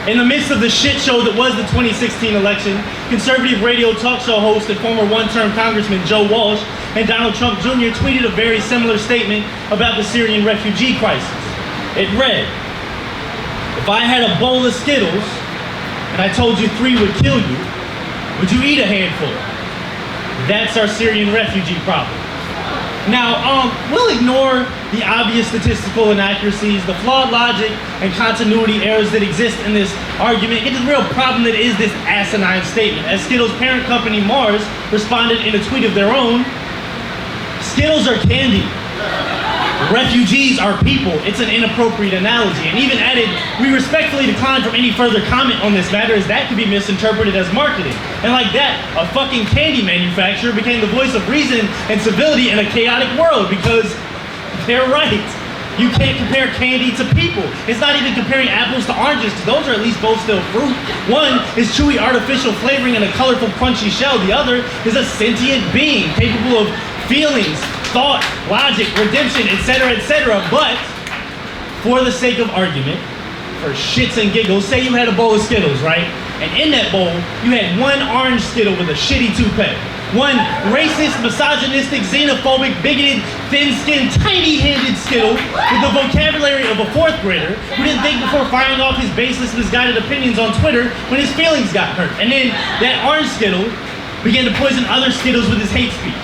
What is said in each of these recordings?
In the midst of the shit show that was the 2016 election, conservative radio talk show host and former one-term Congressman Joe Walsh and Donald Trump Jr. tweeted a very similar statement about the Syrian refugee crisis. It read, "If I had a bowl of Skittles and I told you 3 would kill you, would you eat a handful?" That's our Syrian refugee problem. Now, we'll ignore the obvious statistical inaccuracies, the flawed logic and continuity errors that exist in this argument. Get to the real problem that is this asinine statement. As Skittles' parent company, Mars, responded in a tweet of their own, "Skittles are candy. Refugees are people. It's an inappropriate analogy," and even added, "We respectfully decline from any further comment on this matter as that could be misinterpreted as marketing." And like that, a fucking candy manufacturer became the voice of reason and civility in a chaotic world, because they're right. You can't compare candy to people. It's not even comparing apples to oranges, because those are at least both still fruit. One is chewy artificial flavoring and a colorful crunchy shell. The other is a sentient being capable of feelings, thought, logic, redemption, etc., etc. But for the sake of argument, for shits and giggles, say you had a bowl of Skittles, right? And in that bowl, you had one orange Skittle with a shitty toupee, one racist, misogynistic, xenophobic, bigoted, thin-skinned, tiny-handed Skittle with the vocabulary of a 4th grader who didn't think before firing off his baseless, misguided opinions on Twitter when his feelings got hurt. And then that orange Skittle began to poison other Skittles with his hate speech.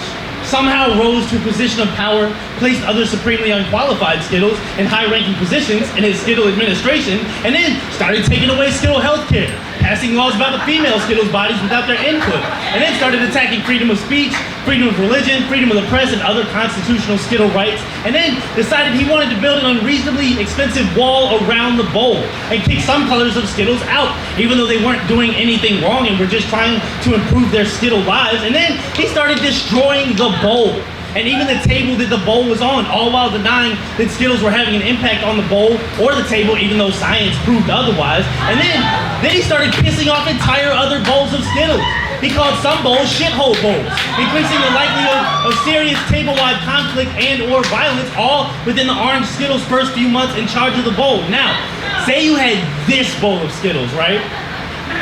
Somehow rose to a position of power, placed other supremely unqualified Skittles in high-ranking positions in his Skittle administration, and then started taking away Skittle healthcare, passing laws about the female Skittles bodies without their input, and then started attacking freedom of speech, freedom of religion, freedom of the press, and other constitutional Skittle rights, and then decided he wanted to build an unreasonably expensive wall around the bowl and kick some colors of Skittles out, even though they weren't doing anything wrong and were just trying to improve their Skittle lives. And then he started destroying the bowl and even the table that the bowl was on, all while denying that Skittles were having an impact on the bowl or the table, even though science proved otherwise. And then he started pissing off entire other bowls of Skittles. He called some bowls shithole bowls, increasing the likelihood of serious table-wide conflict and or violence, all within the orange Skittles' first few months in charge of the bowl. Now, say you had this bowl of Skittles, right?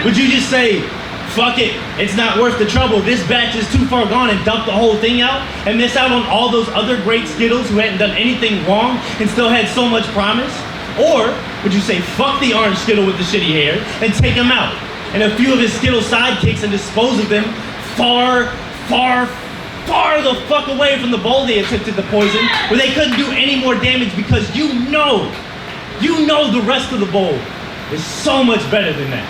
Would you just say, "Fuck it, it's not worth the trouble, this batch is too far gone," and dump the whole thing out and miss out on all those other great Skittles who hadn't done anything wrong and still had so much promise? Or would you say, "Fuck the orange Skittle with the shitty hair," and take him out and a few of his Skittle sidekicks and dispose of them far, far, far the fuck away from the bowl they attempted to poison, where they couldn't do any more damage, because you know the rest of the bowl is so much better than that.